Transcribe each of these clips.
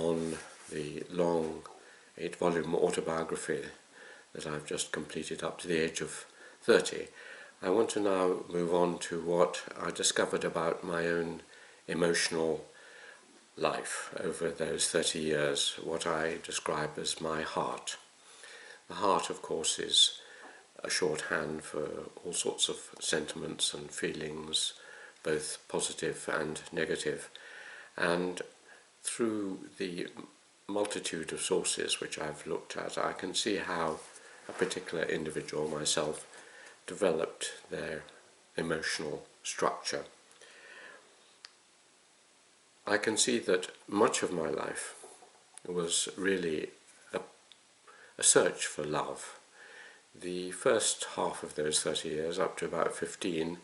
on the long 8-volume autobiography that I've just completed up to the age of 30, I want to now move on to what I discovered about my own emotional life over those 30 years, what I describe as my heart. The heart, of course, is a shorthand for all sorts of sentiments and feelings, both positive and negative. And through the multitude of sources which I've looked at, I can see how a particular individual, myself, developed their emotional structure. I can see that much of my life was really a search for love. The first half of those 30 years, up to about 15,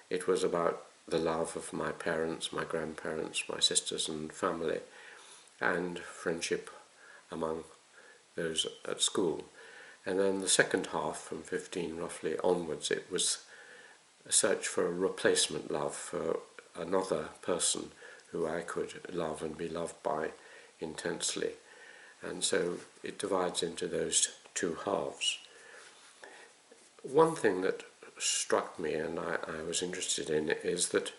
it was about the love of my parents, my grandparents, my sisters and family, and friendship among those at school. And then the second half, from 15 roughly onwards, it was a search for a replacement love, for another person who I could love and be loved by intensely. And so it divides into those two halves. One thing that struck me and I was interested in is that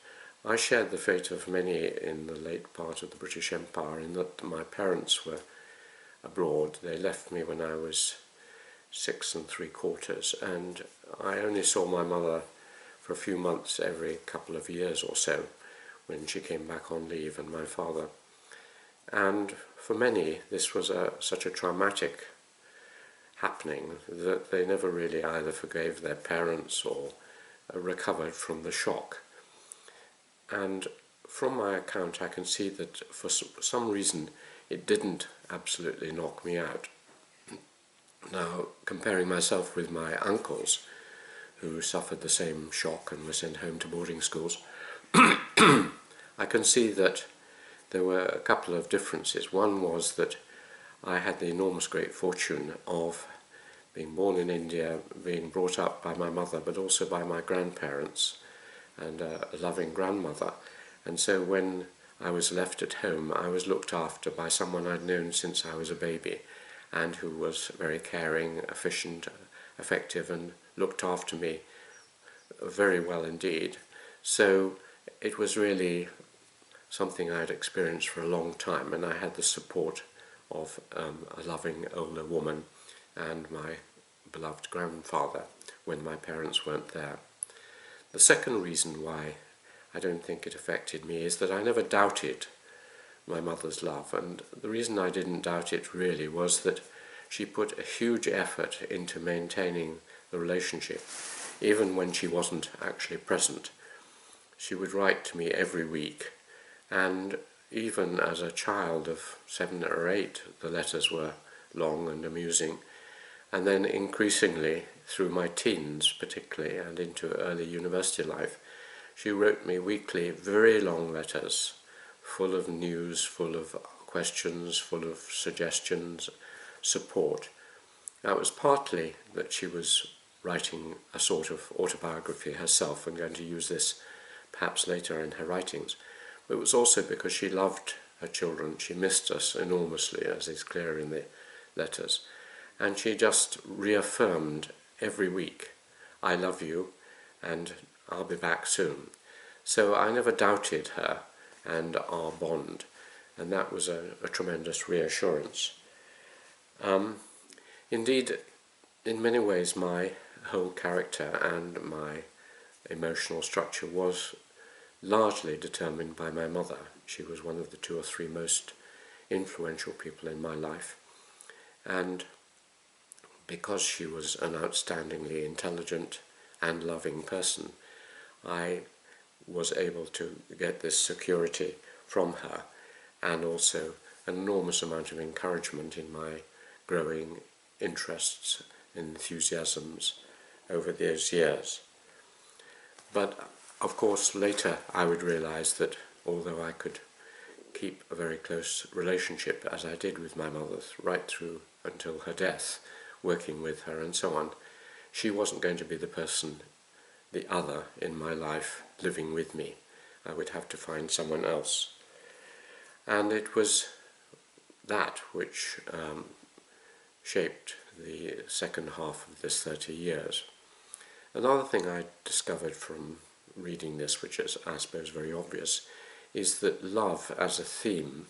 I shared the fate of many in the late part of the British Empire, in that my parents were abroad. They left me when I was 6 3/4, and I only saw my mother for a few months every couple of years or so when she came back on leave, and my father. And for many this was such a traumatic happening that they never really either forgave their parents or recovered from the shock. And from my account I can see that for some reason it didn't absolutely knock me out. Now, comparing myself with my uncles, who suffered the same shock and were sent home to boarding schools, I can see that there were a couple of differences. One was that I had the enormous great fortune of being born in India, being brought up by my mother, but also by my grandparents and a loving grandmother. And so when I was left at home, I was looked after by someone I'd known since I was a baby, and who was very caring, efficient, effective, and looked after me very well indeed. So it was really something I had experienced for a long time, and I had the support of a loving older woman and my beloved grandfather when my parents weren't there. The second reason why I don't think it affected me is that I never doubted my mother's love, and the reason I didn't doubt it really was that she put a huge effort into maintaining the relationship, even when she wasn't actually present. She would write to me every week, and even as a child of 7 or 8, the letters were long and amusing. And then increasingly, through my teens particularly, and into early university life, she wrote me weekly very long letters, full of news, full of questions, full of suggestions, support. Now, it was partly that she was writing a sort of autobiography herself, and going to use this perhaps later in her writings. But it was also because she loved her children. She missed us enormously, as is clear in the letters. And she just reaffirmed every week, "I love you, and I'll be back soon." So I never doubted her and our bond, and that was a tremendous reassurance. Indeed, in many ways, my whole character and my emotional structure was largely determined by my mother. She was one of the 2 or 3 most influential people in my life, and because she was an outstandingly intelligent and loving person, I was able to get this security from her, and also an enormous amount of encouragement in my growing interests and enthusiasms over those years. But of course later I would realize that although I could keep a very close relationship, as I did with my mother right through until her death, working with her and so on, she wasn't going to be the person, the other in my life living with me. I would have to find someone else. And it was that which shaped the second half of this 30 years. Another thing I discovered from reading this, which is, I suppose, very obvious, is that love as a theme,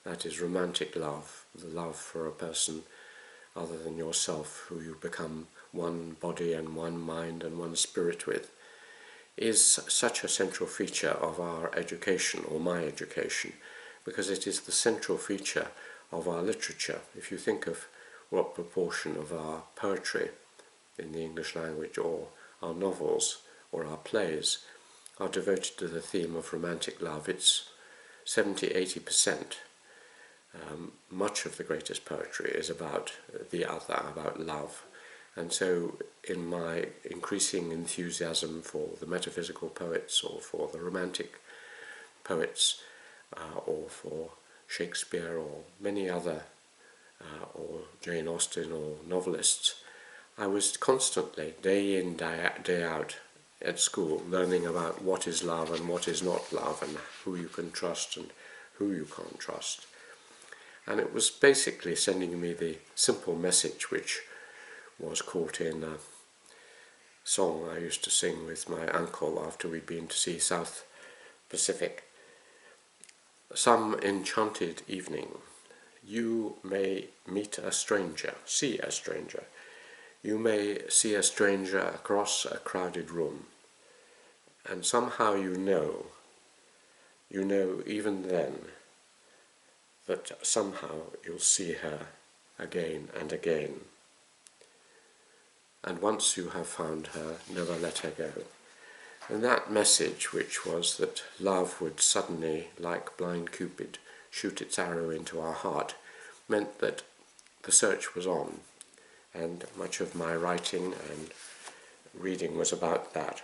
that is romantic love, the love for a person other than yourself, who you become one body and one mind and one spirit with, is such a central feature of our education, or my education, because it is the central feature of our literature. If you think of what proportion of our poetry in the English language, or our novels, or our plays, are devoted to the theme of romantic love, it's 70–80%. Much of the greatest poetry is about the other, about love. And so in my increasing enthusiasm for the metaphysical poets, or for the romantic poets, or for Shakespeare, or many other, or Jane Austen, or novelists, I was constantly, day in, day out, at school, learning about what is love and what is not love, and who you can trust and who you can't trust. And it was basically sending me the simple message, which was caught in a song I used to sing with my uncle after we'd been to see South Pacific. Some enchanted evening, you may meet a stranger, see a stranger. You may see a stranger across a crowded room, and somehow you know even then, that somehow you'll see her again and again. And once you have found her, never let her go. And that message, which was that love would suddenly, like blind Cupid, shoot its arrow into our heart, meant that the search was on. And much of my writing and reading was about that.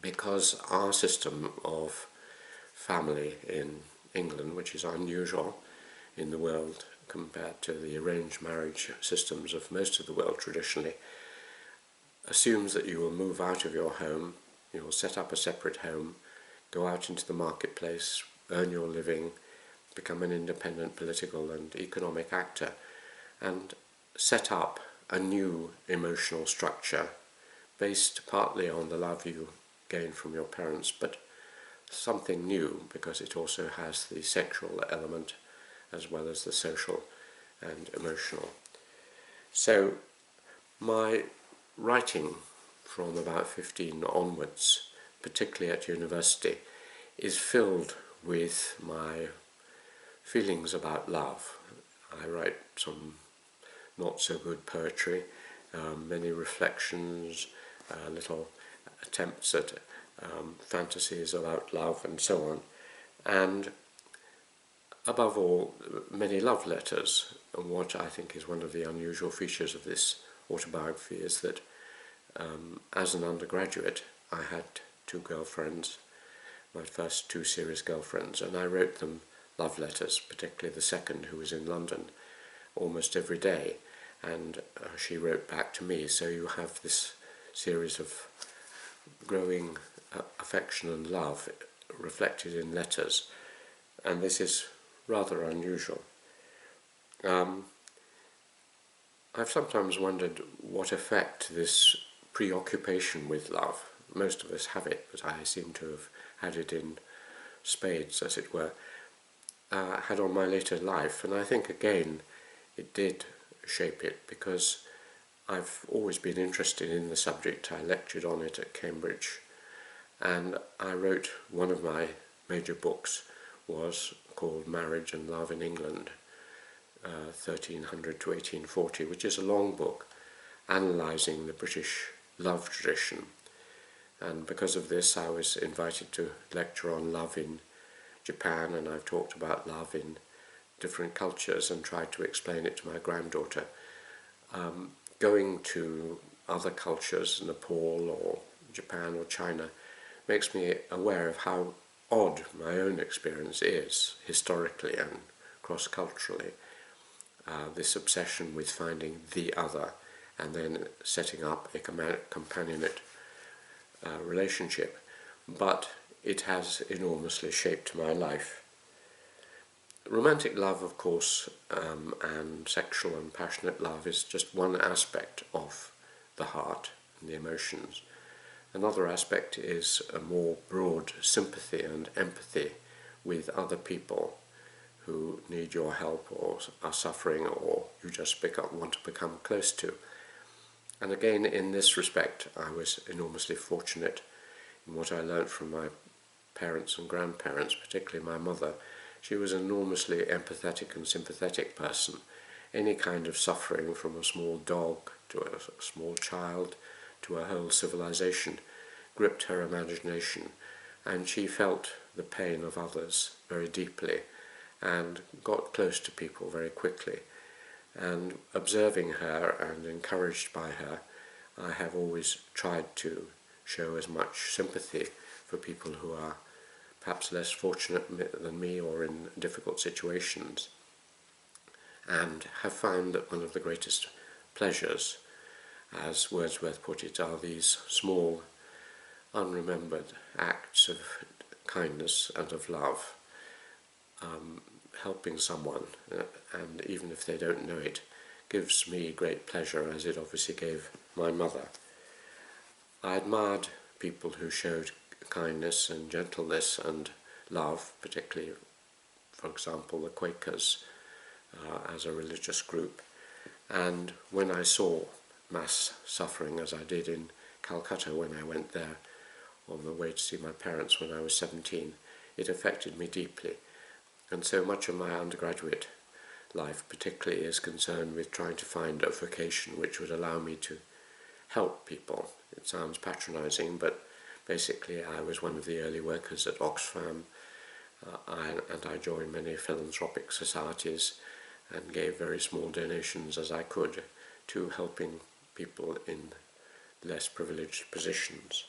Because our system of family in England, which is unusual in the world compared to the arranged marriage systems of most of the world traditionally, assumes that you will move out of your home, you will set up a separate home, go out into the marketplace, earn your living, become an independent political and economic actor, and set up a new emotional structure based partly on the love you gain from your parents, but something new because it also has the sexual element as well as the social and emotional. So my writing from about 15 onwards, particularly at university, is filled with my feelings about love. I write some not so good poetry, many reflections, little attempts at fantasies about love and so on, and above all, many love letters. And what I think is one of the unusual features of this autobiography is that as an undergraduate I had 2 girlfriends, my first 2 serious girlfriends, and I wrote them love letters, particularly the second, who was in London, almost every day, and she wrote back to me. So you have this series of growing affection and love reflected in letters, and this is rather unusual. I've sometimes wondered what effect this preoccupation with love, most of us have it, but I seem to have had it in spades, as it were, had on my later life. And I think again it did shape it, because I've always been interested in the subject. I lectured on it at Cambridge, and I wrote one of my major books was called Marriage and Love in England, 1300 to 1840, which is a long book analysing the British love tradition. And because of this I was invited to lecture on love in Japan, and I've talked about love in different cultures and tried to explain it to my granddaughter. Going to other cultures, Nepal or Japan or China, makes me aware of how odd my own experience is, historically and cross-culturally. This obsession with finding the other and then setting up a companionate relationship. But it has enormously shaped my life. Romantic love, of course, and sexual and passionate love is just one aspect of the heart and the emotions. Another aspect is a more broad sympathy and empathy with other people who need your help or are suffering, or you just want to become close to. And again, in this respect, I was enormously fortunate in what I learnt from my parents and grandparents, particularly my mother. She was an enormously empathetic and sympathetic person. Any kind of suffering, from a small dog to a small child to a whole civilization, gripped her imagination, and she felt the pain of others very deeply and got close to people very quickly. And observing her and encouraged by her, I have always tried to show as much sympathy for people who are perhaps less fortunate than me or in difficult situations, and have found that one of the greatest pleasures, as Wordsworth put it, are these small, unremembered acts of kindness and of love. Helping someone, and even if they don't know it, gives me great pleasure, as it obviously gave my mother. I admired people who showed kindness and gentleness and love, particularly, for example, the Quakers as a religious group. And when I saw mass suffering, as I did in Calcutta when I went there on the way to see my parents when I was 17, it affected me deeply. And so much of my undergraduate life particularly is concerned with trying to find a vocation which would allow me to help people. It sounds patronising, but basically I was one of the early workers at Oxfam, and I joined many philanthropic societies and gave very small donations as I could to helping people in less privileged positions.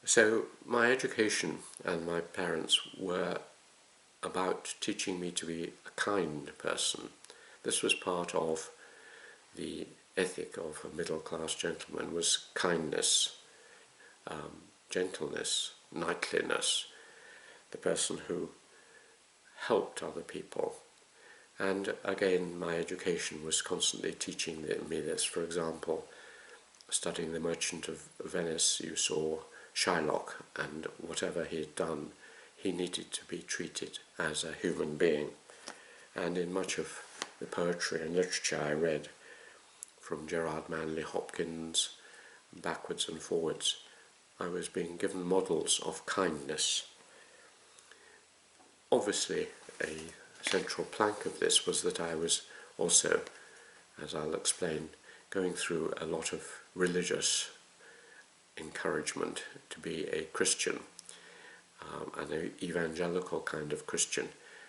So my education and my parents were about teaching me to be a kind person. This was part of the ethic of a middle-class gentleman, was kindness, gentleness, knightliness, the person who helped other people. And again, my education was constantly teaching me this. For example, studying The Merchant of Venice, you saw Shylock, and whatever he had done, he needed to be treated as a human being. And in much of the poetry and literature I read, from Gerard Manley Hopkins backwards and forwards, I was being given models of kindness. Obviously, a central plank of this was that I was also, as I'll explain, going through a lot of religious encouragement to be a Christian, an evangelical kind of Christian.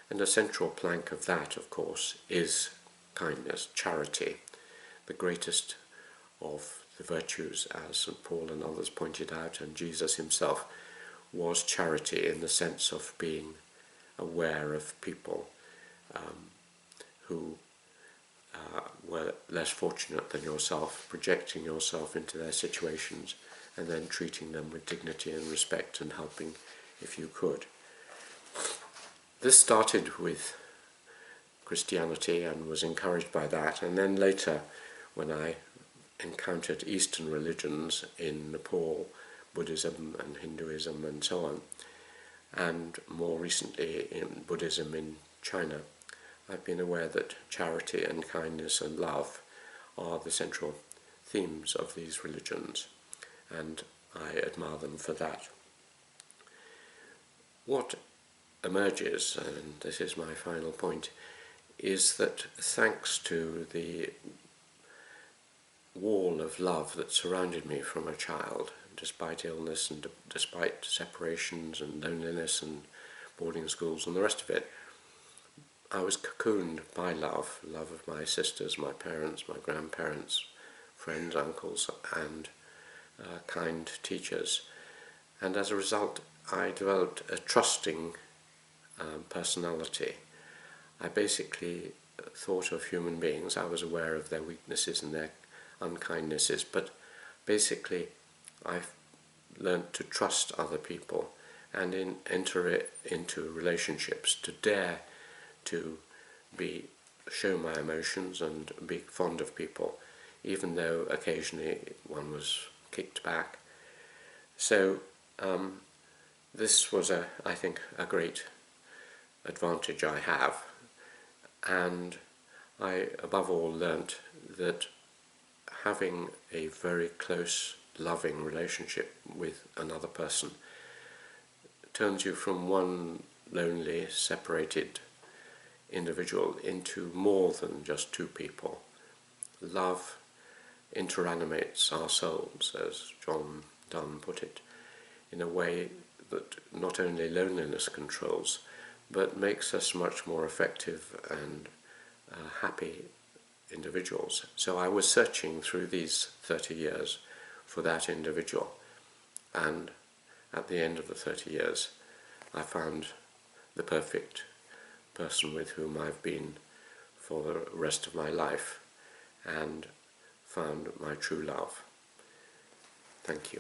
And a central plank of that, of course, is kindness, charity, the greatest of the virtues, as St. Paul and others pointed out, and Jesus himself, was charity in the sense of being aware of people who were less fortunate than yourself, projecting yourself into their situations and then treating them with dignity and respect and helping if you could. This started with Christianity and was encouraged by that, and then later when I encountered Eastern religions in Nepal, Buddhism and Hinduism and so on, and more recently in Buddhism in China, I've been aware that charity and kindness and love are the central themes of these religions, and I admire them for that. What emerges, and this is my final point, is that thanks to the wall of love that surrounded me from a child, despite illness and despite separations and loneliness and boarding schools and the rest of it, I was cocooned by love of my sisters, my parents, my grandparents, friends, uncles, and kind teachers. And as a result, I developed a trusting personality. I basically thought of human beings. I was aware of their weaknesses and their unkindnesses, but basically I learned to trust other people and enter into relationships, to dare to show my emotions and be fond of people, even though occasionally one was kicked back. So this was, I think, a great advantage I have, and I above all learnt that having a very close, loving relationship with another person turns you from one lonely, separated individual into more than just two people. Love interanimates our souls, as John Donne put it, in a way that not only loneliness controls, but makes us much more effective and happy individuals. So I was searching through these 30 years for that individual, and at the end of the 30 years I found the perfect person with whom I've been for the rest of my life, and found my true love. Thank you.